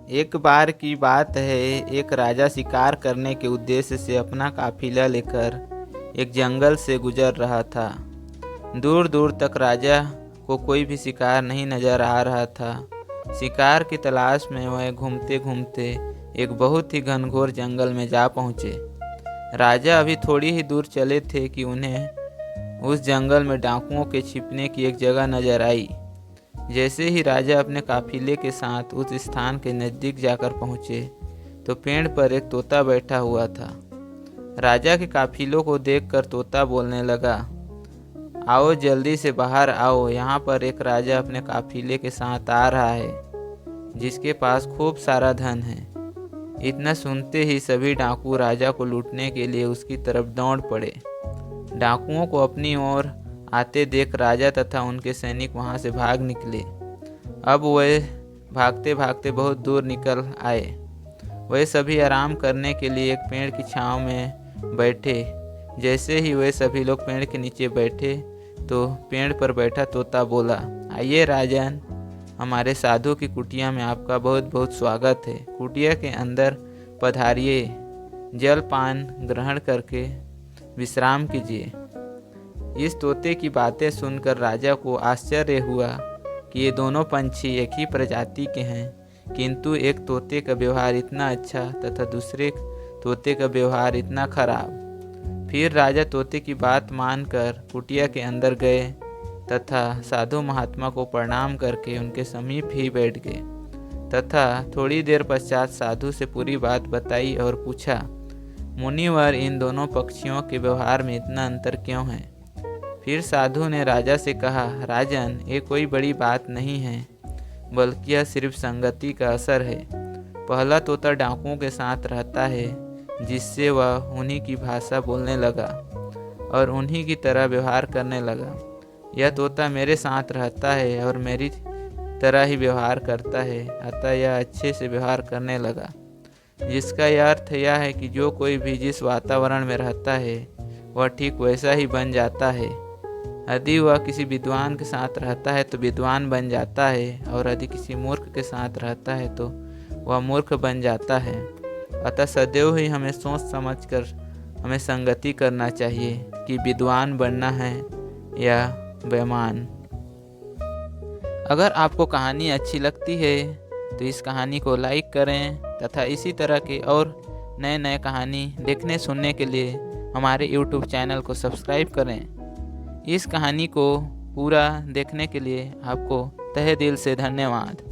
एक बार की बात है, एक राजा शिकार करने के उद्देश्य से अपना काफिला लेकर एक जंगल से गुजर रहा था। दूर दूर तक राजा को कोई भी शिकार नहीं नजर आ रहा था। शिकार की तलाश में वह घूमते घूमते एक बहुत ही घनघोर जंगल में जा पहुँचे। राजा अभी थोड़ी ही दूर चले थे कि उन्हें उस जंगल में डाकुओं के छिपने की एक जगह नजर आई। जैसे ही राजा अपने काफिले के साथ उस स्थान के नज़दीक जाकर पहुँचे तो पेड़ पर एक तोता बैठा हुआ था। राजा के काफिलों को देखकर तोता बोलने लगा, आओ जल्दी से बाहर आओ, यहाँ पर एक राजा अपने काफिले के साथ आ रहा है जिसके पास खूब सारा धन है। इतना सुनते ही सभी डाकू राजा को लूटने के लिए उसकी तरफ दौड़ पड़े। डाकुओं को अपनी ओर आते देख राजा तथा उनके सैनिक वहां से भाग निकले। अब वे भागते भागते बहुत दूर निकल आए। वे सभी आराम करने के लिए एक पेड़ की छांव में बैठे। जैसे ही वे सभी लोग पेड़ के नीचे बैठे तो पेड़ पर बैठा तोता बोला, आइए राजन, हमारे साधु की कुटिया में आपका बहुत बहुत स्वागत है। कुटिया के अंदर पधारिए, जल पान ग्रहण करके विश्राम कीजिए। इस तोते की बातें सुनकर राजा को आश्चर्य हुआ कि ये दोनों पंछी एक ही प्रजाति के हैं, किंतु एक तोते का व्यवहार इतना अच्छा तथा दूसरे तोते का व्यवहार इतना खराब। फिर राजा तोते की बात मानकर कुटिया के अंदर गए तथा साधु महात्मा को प्रणाम करके उनके समीप ही बैठ गए तथा थोड़ी देर पश्चात साधु से पूरी बात बताई और पूछा, मुनिवर, इन दोनों पक्षियों के व्यवहार में इतना अंतर क्यों है? फिर साधु ने राजा से कहा, राजन, ये कोई बड़ी बात नहीं है, बल्कि यह सिर्फ संगति का असर है। पहला तोता डाकुओं के साथ रहता है, जिससे वह उन्हीं की भाषा बोलने लगा और उन्हीं की तरह व्यवहार करने लगा। यह तोता मेरे साथ रहता है और मेरी तरह ही व्यवहार करता है, अतः यह अच्छे से व्यवहार करने लगा। जिसका यह अर्थ यह है कि जो कोई भी जिस वातावरण में रहता है वह ठीक वैसा ही बन जाता है। यदि वह किसी विद्वान के साथ रहता है तो विद्वान बन जाता है, और यदि किसी मूर्ख के साथ रहता है तो वह मूर्ख बन जाता है। अतः सदैव ही हमें सोच समझकर हमें संगति करना चाहिए कि विद्वान बनना है या बेईमान। अगर आपको कहानी अच्छी लगती है तो इस कहानी को लाइक करें तथा इसी तरह के और नए नए कहानी देखने सुनने के लिए हमारे YouTube चैनल को सब्सक्राइब करें। इस कहानी को पूरा देखने के लिए आपको तहे दिल से धन्यवाद।